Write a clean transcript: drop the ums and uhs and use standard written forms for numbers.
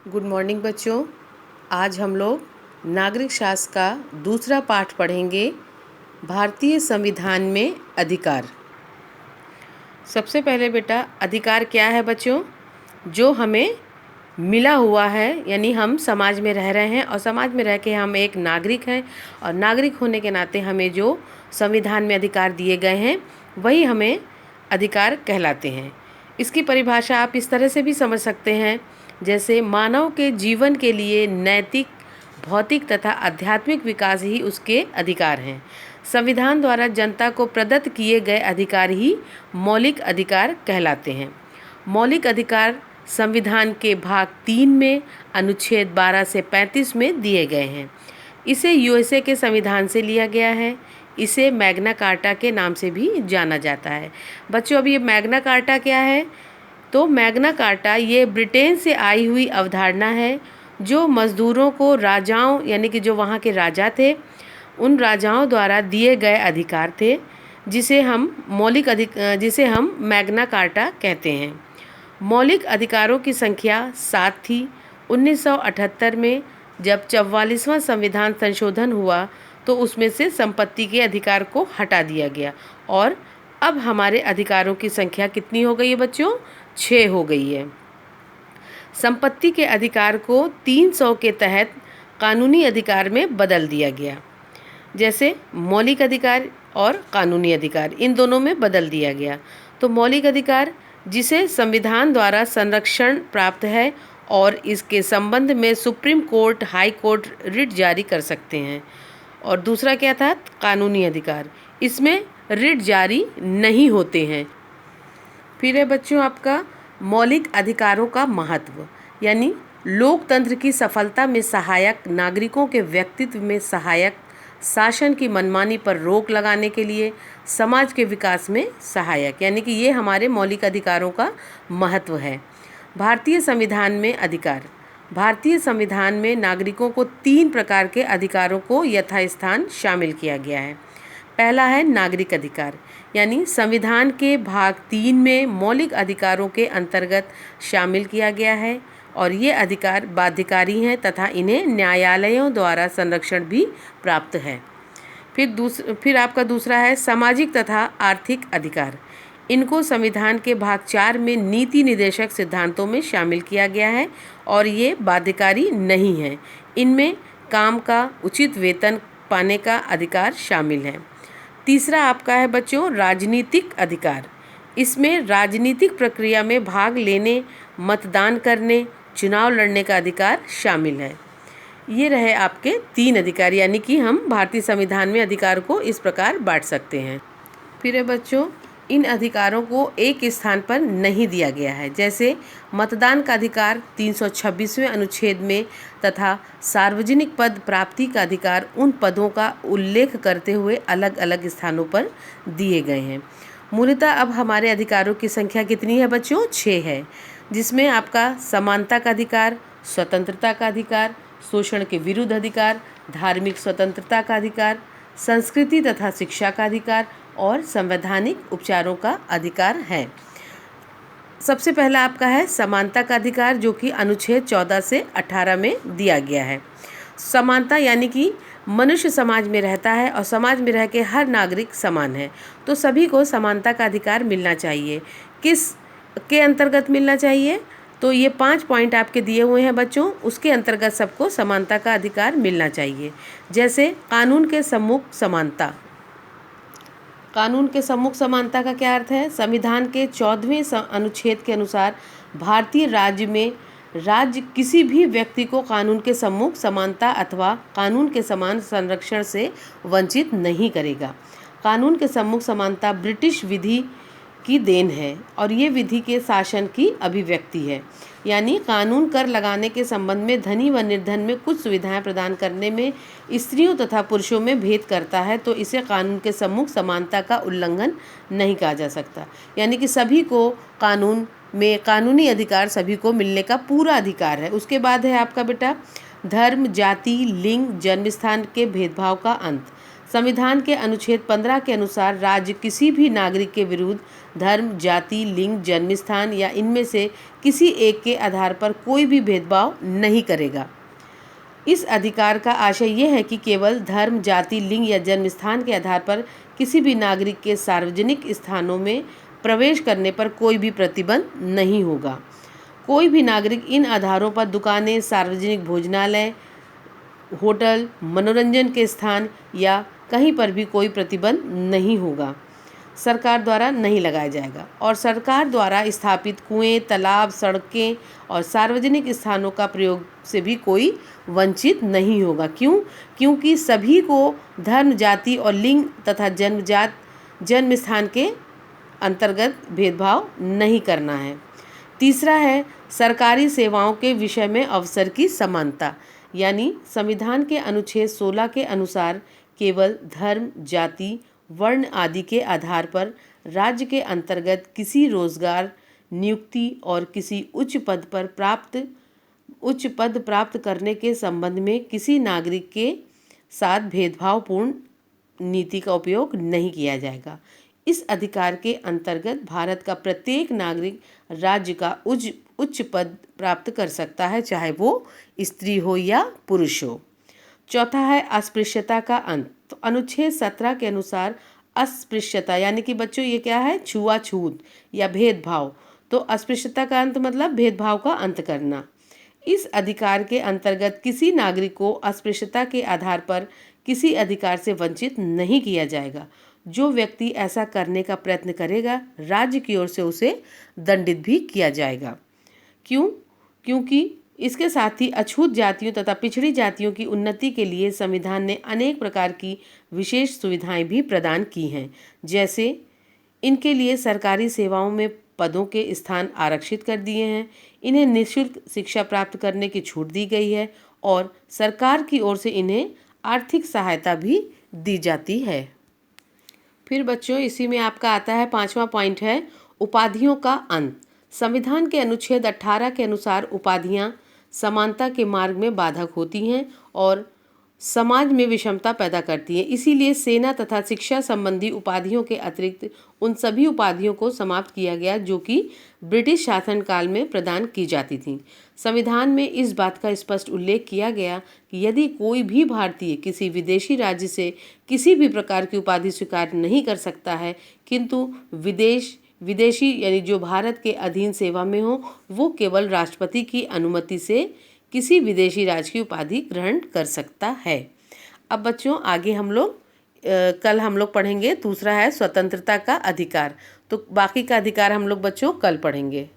Good morning बच्चों। आज हम लोग नागरिक शास्त्र का दूसरा पाठ पढ़ेंगे, भारतीय संविधान में अधिकार। सबसे पहले बेटा, अधिकार क्या है बच्चों? जो हमें मिला हुआ है, यानी हम समाज में रह रहे हैं और समाज में रह के हम एक नागरिक हैं और नागरिक होने के नाते हमें जो संविधान में अधिकार दिए गए हैं वही हमें अधिकार कहलाते हैं। इसकी परिभाषा आप इस तरह से भी समझ सकते हैं, जैसे मानव के जीवन के लिए नैतिक, भौतिक तथा आध्यात्मिक विकास ही उसके अधिकार हैं। संविधान द्वारा जनता को प्रदत्त किए गए अधिकार ही मौलिक अधिकार कहलाते हैं। मौलिक अधिकार संविधान के भाग 3 में अनुच्छेद 12 से 35 में दिए गए हैं। इसे यूएसए के संविधान से लिया गया है। इसे मैग्ना कार्टा के नाम से भी जाना जाता है। बच्चों, अब ये मैग्ना कार्टा क्या है? तो मैग्ना कार्टा ये ब्रिटेन से आई हुई अवधारणा है, जो मज़दूरों को राजाओं, यानी कि जो वहाँ के राजा थे, उन राजाओं द्वारा दिए गए अधिकार थे, जिसे हम मैग्ना कार्टा कहते हैं। मौलिक अधिकारों की संख्या 7 थी। 1978 में जब 44वां संविधान संशोधन हुआ तो उसमें से संपत्ति के अधिकार को हटा दिया गया और अब हमारे अधिकारों की संख्या कितनी हो गई है बच्चों? 6 हो गई है। संपत्ति के अधिकार को 300 के तहत कानूनी अधिकार में बदल दिया गया। जैसे मौलिक अधिकार और कानूनी अधिकार, इन दोनों में बदल दिया गया। तो मौलिक अधिकार जिसे संविधान द्वारा संरक्षण प्राप्त है और इसके संबंध में supreme court, high court writ जारी कर सकते हैं। और दूसरा क्या था? कानूनी अधिकार, इसमें रिट जारी नहीं होते हैं। फिर है बच्चों आपका मौलिक अधिकारों का महत्व, यानी लोकतंत्र की सफलता में सहायक, नागरिकों के व्यक्तित्व में सहायक, शासन की मनमानी पर रोक लगाने के लिए, समाज के विकास में सहायक, यानी कि ये हमारे मौलिक अधिकारों का महत्व है। भारतीय संविधान में अधिकार। भारतीय संविधान में नागरिकों को 3 प्रकार के अधिकारों को यथास्थान शामिल किया गया है। पहला है नागरिक अधिकार, यानी संविधान के भाग 3 में मौलिक अधिकारों के अंतर्गत शामिल किया गया है और ये अधिकार बाध्यकारी हैं तथा इन्हें न्यायालयों द्वारा संरक्षण भी प्राप्त है। फिर आपका दूसरा है सामाजिक तथा आर्थिक अधिकार। इनको संविधान के भाग 4 में नीति निर्देशक सिद्धांतों में शामिल किया गया है और ये बाध्यकारी नहीं है। इनमें काम का उचित वेतन पाने का अधिकार शामिल है। तीसरा आपका है बच्चों राजनीतिक अधिकार। इसमें राजनीतिक प्रक्रिया में भाग लेने, मतदान करने, चुनाव लड़ने का अधिकार शामिल है। ये रहे आपके 3 अधिकार, यानी कि हम भारतीय संविधान में अधिकार को इस प्रकार बांट सकते हैं। फिर है बच्चों, इन अधिकारों को एक स्थान पर नहीं दिया गया है। जैसे मतदान का अधिकार 326वें अनुच्छेद में तथा सार्वजनिक पद प्राप्ति का अधिकार उन पदों का उल्लेख करते हुए अलग अलग स्थानों पर दिए गए हैं। मूलतः अब हमारे अधिकारों की संख्या कितनी है बच्चों? 6 है, जिसमें आपका समानता का अधिकार, स्वतंत्रता का अधिकार, शोषण के विरुद्ध अधिकार, धार्मिक स्वतंत्रता का अधिकार, संस्कृति तथा शिक्षा का अधिकार और संवैधानिक उपचारों का अधिकार है। सबसे पहला आपका है समानता का अधिकार, जो कि अनुच्छेद 14 से 18 में दिया गया है। समानता यानी कि मनुष्य समाज में रहता है और समाज में रह के हर नागरिक समान है, तो सभी को समानता का अधिकार मिलना चाहिए। किस के अंतर्गत मिलना चाहिए? तो ये 5 पॉइंट आपके दिए हुए हैं बच्चों, उसके अंतर्गत सबको समानता का अधिकार मिलना चाहिए। जैसे कानून के सम्मुख समानता। कानून के सम्मुख समानता का क्या अर्थ है? संविधान के 14वें अनुच्छेद के अनुसार भारतीय राज्य किसी भी व्यक्ति को कानून के सम्मुख समानता अथवा कानून के समान संरक्षण से वंचित नहीं करेगा। कानून के सम्मुख समानता ब्रिटिश विधि की देन है और ये विधि के शासन की अभिव्यक्ति है। यानी कानून कर लगाने के संबंध में धनी व निर्धन में कुछ सुविधाएं प्रदान करने में स्त्रियों तथा पुरुषों में भेद करता है, तो इसे कानून के सम्मुख समानता का उल्लंघन नहीं कहा जा सकता। यानी कि सभी को कानून में कानूनी अधिकार सभी को मिलने का पूरा अधिकार है। उसके बाद है आपका बेटा धर्म, जाति, लिंग, जन्म स्थान के भेदभाव का अंत। संविधान के अनुच्छेद 15 के अनुसार राज्य किसी भी नागरिक के विरुद्ध धर्म, जाति, लिंग, जन्मस्थान या इनमें से किसी एक के आधार पर कोई भी भेदभाव नहीं करेगा। इस अधिकार का आशय यह है कि केवल धर्म, जाति, लिंग या जन्मस्थान के आधार पर किसी भी नागरिक के सार्वजनिक स्थानों में प्रवेश करने पर कोई भी प्रतिबंध नहीं होगा। कोई भी नागरिक इन आधारों पर दुकानें, सार्वजनिक भोजनालय, होटल, मनोरंजन के स्थान या कहीं पर भी कोई प्रतिबंध नहीं होगा, सरकार द्वारा नहीं लगाया जाएगा। और सरकार द्वारा स्थापित कुएं, तालाब, सड़कें और सार्वजनिक स्थानों का प्रयोग से भी कोई वंचित नहीं होगा। क्यों? क्योंकि सभी को धर्म, जाति और लिंग तथा जन्म स्थान के अंतर्गत भेदभाव नहीं करना है। तीसरा है सरकारी सेवाओं के विषय में अवसर की समानता, यानी संविधान के अनुच्छेद 16 के अनुसार केवल धर्म, जाति, वर्ण आदि के आधार पर राज्य के अंतर्गत किसी रोजगार, नियुक्ति और किसी उच्च पद प्राप्त करने के संबंध में किसी नागरिक के साथ भेदभावपूर्ण नीति का उपयोग नहीं किया जाएगा। इस अधिकार के अंतर्गत भारत का प्रत्येक नागरिक राज्य का उच्च पद प्राप्त कर सकता है, चाहे वो स्त्री हो या पुरुष हो। चौथा है अस्पृश्यता का अंत। तो अनुच्छेद 17 के अनुसार अस्पृश्यता यानी कि बच्चों ये क्या है? छुआछूत या भेदभाव। तो अस्पृश्यता का अंत मतलब भेदभाव का अंत करना। इस अधिकार के अंतर्गत किसी नागरिक को अस्पृश्यता के आधार पर किसी अधिकार से वंचित नहीं किया जाएगा। जो व्यक्ति ऐसा करने का प्रयत्न करेगा, राज्य की ओर से उसे दंडित भी किया जाएगा। क्यों? क्योंकि इसके साथ ही अछूत जातियों तथा पिछड़ी जातियों की उन्नति के लिए संविधान ने अनेक प्रकार की विशेष सुविधाएं भी प्रदान की हैं। जैसे इनके लिए सरकारी सेवाओं में पदों के स्थान आरक्षित कर दिए हैं, इन्हें निःशुल्क शिक्षा प्राप्त करने की छूट दी गई है और सरकार की ओर से इन्हें आर्थिक सहायता भी दी जाती है। फिर बच्चों इसी में आपका आता है 5वां पॉइंट है उपाधियों का अंत। संविधान के अनुच्छेद 18 के अनुसार उपाधियां समानता के मार्ग में बाधक होती हैं और समाज में विषमता पैदा करती हैं। इसीलिए सेना तथा शिक्षा संबंधी उपाधियों के अतिरिक्त उन सभी उपाधियों को समाप्त किया गया जो कि ब्रिटिश शासनकाल में प्रदान की जाती थीं। संविधान में इस बात का स्पष्ट उल्लेख किया गया कि यदि कोई भी भारतीय किसी विदेशी राज्य से किसी भी प्रकार की उपाधि स्वीकार नहीं कर सकता है, किंतु विदेशी यानी जो भारत के अधीन सेवा में हो, वो केवल राष्ट्रपति की अनुमति से किसी विदेशी राज्य की उपाधि ग्रहण कर सकता है। अब बच्चों आगे कल हम लोग पढ़ेंगे। दूसरा है स्वतंत्रता का अधिकार। तो बाकी का अधिकार हम लोग बच्चों कल पढ़ेंगे।